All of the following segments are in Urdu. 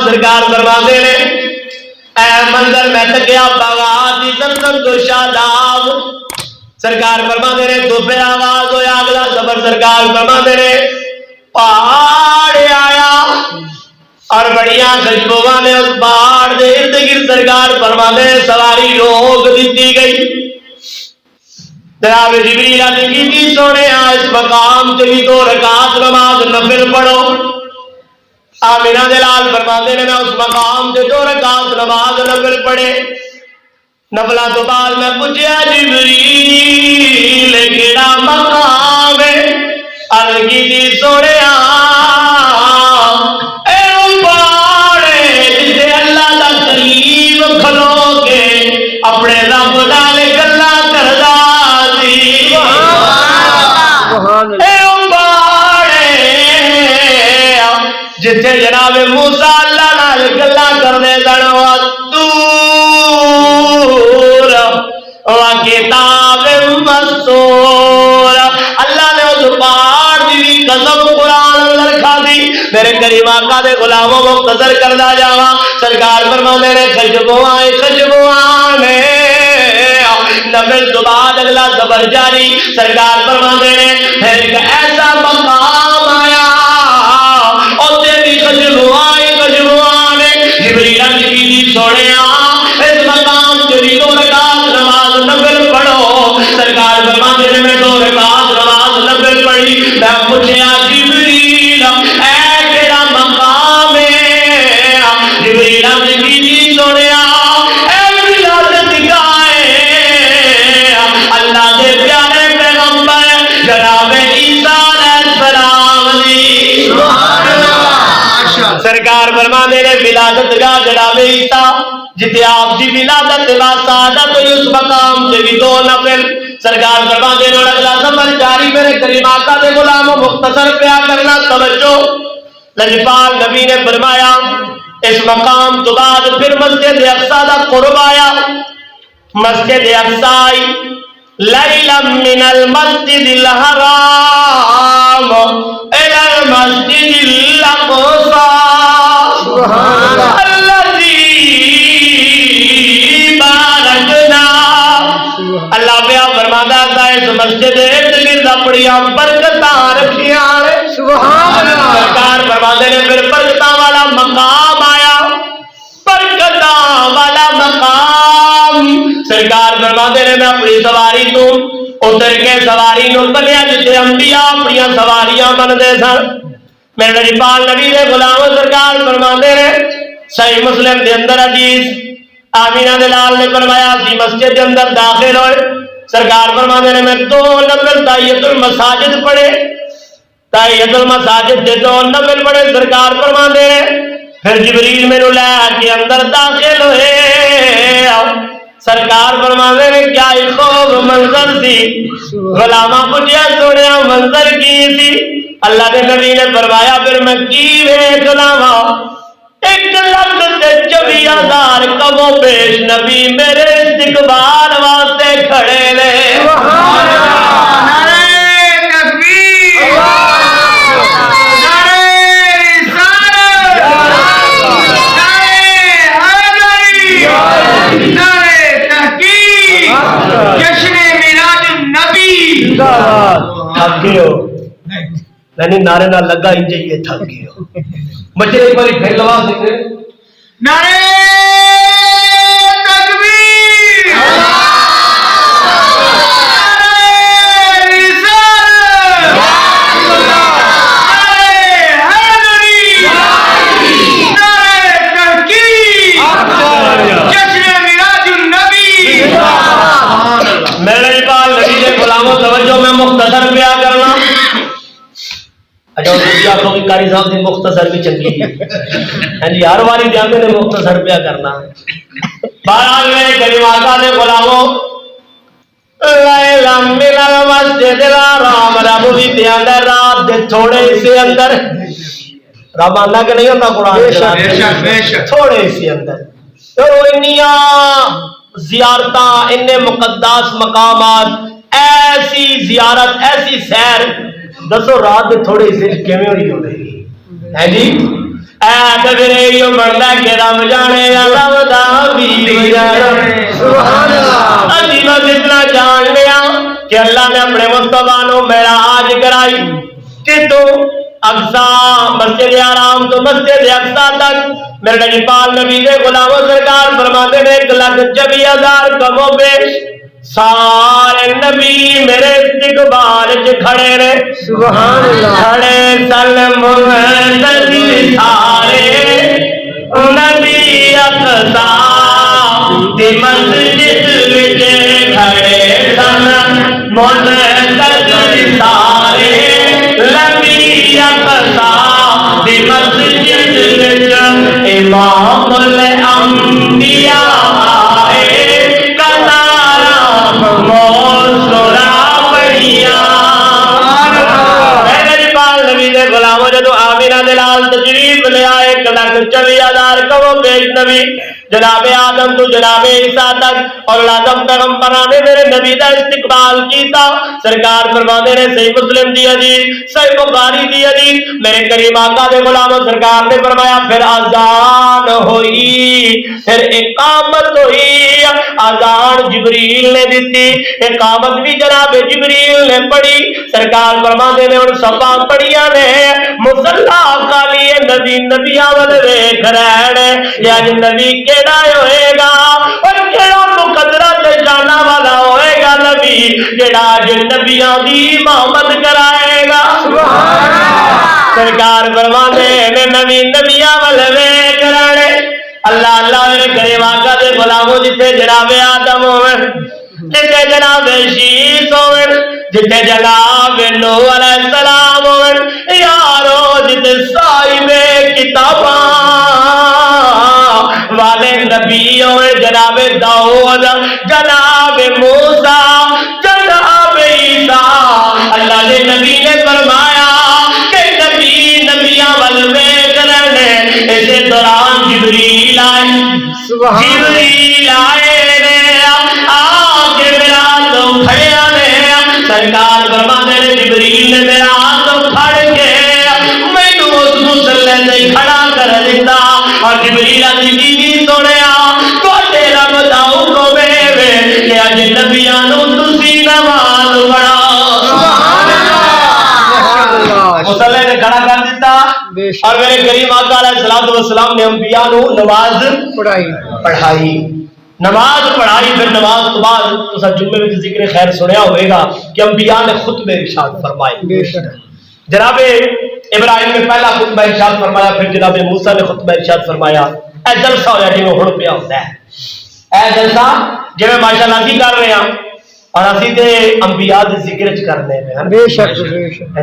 سرکار فرماتے ہیں اے منظر میں تکیا باغات دی زمزم تو شاداب سرکار فرماتے ہیں تو پھر آواز ہویا اگلا زبر سرکار فرماتے ہیں پہاڑ آیا اور بڑیاں خوشبوواں نے اس پہاڑ دے ارد گرد سرکار فرماتے ہیں سواری روک دیتی گئی جناب جبریل علیہ کی سونے اس مقام سے بھی 2 رکعت نماز نفل پڑھو آمینہ دلال فرماتے ہیں میں اس مقام سے 2 رکعت نماز نفل پڑھے نفلہ تو بعد میں پوچھا جبریل کیڑا مقام ہے عرض کی تھی سونے اے پاڑے جسے اللہ دا قریب کھلو کے اپنے رب نال گلاں کردا سی اے پاڑے جتھے جناب موسیٰ اللہ نال گلاں کردے سن تور و کتاب مسطور اللہ نے اس پہاڑ دی قسم قرآن اندر کھا دی میرے کریم آقا دے غلاموں مختصر کردا جاواں سرکار فرماندے نے خشبواں نے نفل تو بعد اگلا زبر جاری سرکار فرماندے نے پھر ایک ایسا مقام آیا اوتے بھی خشبواں نے جبریل کی سونیا اس مقام سے 2 رکعت نماز نفل پڑھو سرکار فرماتے ہیں میں 2 رکعت نماز نفل پڑھی میں پوچھا جبریل اے کیڑا مقام ہے جبریل کی سونیا اے ولادت گاہ اللہ دے پیارے پیغمبر جناب عیسیٰ علیہ السلام دی سبحان اللہ سرکار فرماتے ہیں ولادت گاہ جناب عیسیٰ جتے آپ کی ولادت و سعادت ہوئی اس مقام سے بھی 2 نفل سرکار فرماتے ہیں اگلا سفر جاری میرے کریم آقا دے غلاموں مختصر پیا کرنا توجہ لجپال نبی نے فرمایا اس مقام تو بعد پھر مسجد اقصی دا قرب آیا مسجد اقصی لیلا من المسجد الحرام الى المسجد الاقصی سبحان اللہ اللہ پیا فرماتا ہے اس مسجد ارد اپنیاں برکتاں رکھیاں سبحان اللہ سرکار فرماتے نے پھر برکتاں والا مقام آیا برکتاں والا مقام سرکار فرماتے نے میں اپنی سواری تو اتر کے سواری نو بنیا جتے انبیاء اپنی سواریاں بندے سن میرے نبی نبی دے غلام سرکار فرماتے نے صحیح مسلم دے اندر حدیث آمینہ دلال نے فرمایا سی مسجد کے اندر داخل ہوئے سرکار فرماتے ہیں میں 2 نفل تحیۃ المساجد پڑھے تحیۃ المساجد دے 2 نفل پڑھے سرکار فرماتے ہیں پھر جبریل میرے لے کے اندر داخل ہوئے سرکار فرماتے ہیں کیا خوب منظر سی غلامہ پوچھا سونے منظر کی سی اللہ کے نبی نے فرمایا پھر میں کی ویکھ لاواں 1,24,000 کم و بیش نبی میرے استقبال واسطے کھڑے نے سبحان اللہ نعرہ تکبیر نعرہ رسالت نعرہ حیدری نعرہ تحقیق جشن میلاد النبی تھک گئے ہو نہیں نعرے نہ لگا ہی جائیے تھک گئے ہو بچے ایک باری پھر لوا سکتے نعرہ تکبیر نعرہ رسالت نعرہ حیدری نعرہ تحقیق جشن میلاد النبی میرے اقبال نبی کے غلاموں توجہ میں مختصر بیان کرنا کاری صاحب نے مختصر بھی چنگی جی ہر باری جانے نے مختصر پیا کرنا بہرحال میں کریم آقا نے غلاموں لیلا من المسجد الحرام رب بھی پیاندا رات دے تھوڑے سے اندر رب آندا کہ نہیں ہوتا قرآن تھوڑے سے اندر تو انیاں زیارتاں اننے مقدس مقامات ایسی زیارت ایسی سیر دسو رات دے تھوڑے سے کیویں ہوئی ہے جی یہ بنتا کہ رب جانے رب دا حبیب جانے سبحان اللہ اسی بس اتنا جان لیا کہ اللہ نے اپنے مصطفیٰ نو معراج کرائی کہ تو اقصا مسجد حرام تو مسجد اقصا تک میرے نبی پاک نبی دے غلاموں سرکار فرماتے ہیں 1,24,000 کم و بیش سارے نبی میرے استقبال چ کھڑے رہے سبحان اللہ کھڑے سلم منتظر سارے نبی اقصا دی مسجد وچ کھڑے سن منتظر سارے نبی اقصا دی مسجد وچ امام الانبیاء غلاموں جدو آمینہ دلال تشریف لے آئے 1,24,000 کم و بیش نبی جناب آدم تو جناب عیسیٰ تک اور لازم پیغمبران نے میرے نبی دا استقبال کیتا سرکار فرماتے نے صحیح مسلم دی حدیث صحیح بخاری دی حدیث میرے کریم آقا دے غلاموں سرکار نے فرمایا پھر اذان ہوئی پھر اقامت ہوئی اذان جبریل نے دیتی اقامت بھی جناب جبریل نے پڑھی سرکار فرماتے نے ان صفا پڑھیا نے مصلا خالی نبی نبیاں والے ویکھ رہے یا نبی کیڑا ہوئے گا اور کیڑا مقدرہ تے جانا والا ہوئے گا نبی جڑا جن نبیاں دی محمد کرائے گا سبحان اللہ سرکار فرماتے ہیں نبی نبیاں والے ویکھ رہے اللہ اللہ نے کرے واقعہ دے غلاموں جتے جناب آدم ہوئے جتے جناب شیس ہوئے جتے جناب نوح علیہ السلام ہوئے یارو جتے صاحب کتاباں والے نبی ہوئے جناب داؤد جناب موسیٰ جناب عیسیٰ اللہ نے نبی نے فرمایا کہ نبی نبیاں والوے کرنے اسے دوران جبریل آئے جبریل آئے سرکار فرماتے ہیں جبریل نے میرا ہاتھ پھڑ کے مینوں اس مسلے تے کھڑا کر دیتا اور جبریل دی بیوی سنیا تواڈے رب دا حکم ہے کہ اج نبیاں نوں تسی نماز پڑھاؤ سبحان اللہ مسلے تے کھڑا کر دیتا اور میرے کریم آقا علیہ الصلوۃ والسلام نے انبیاء نوں نماز پڑھائی نماز پڑھائی پھر نماز تو بعد تو سب جمعے میں ذکر خیر سنیا ہوئے گا کہ انبیاء نے خطبہ ارشاد فرمائے جناب ابراہیم نے پہلا خطبہ ارشاد فرمایا پھر جناب موسیٰ نے خطبہ ارشاد فرمایا اے جلسہ ہویا جی میں ہن پیا ہوتا ہے اے جلسہ جی میں ماشاءاللہ اسی کر رہے ہیں اور اسی تے انبیاء دے ذکر چ کرنے میں بے شک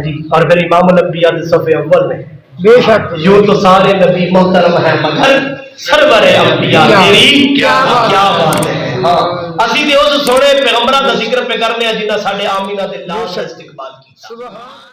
جی اور پھر امام الانبیاء دے صف اول نے بے شک یوں تو سارے نبی محترم ہیں مگر سرور انبیاء تیری کیا بات ہے ہاں اسی تے اس سونے پیغمبراں دا ذکر پہ کرنے ہیں جنہاں ساڈے آمینہ دے لال استقبال کیتا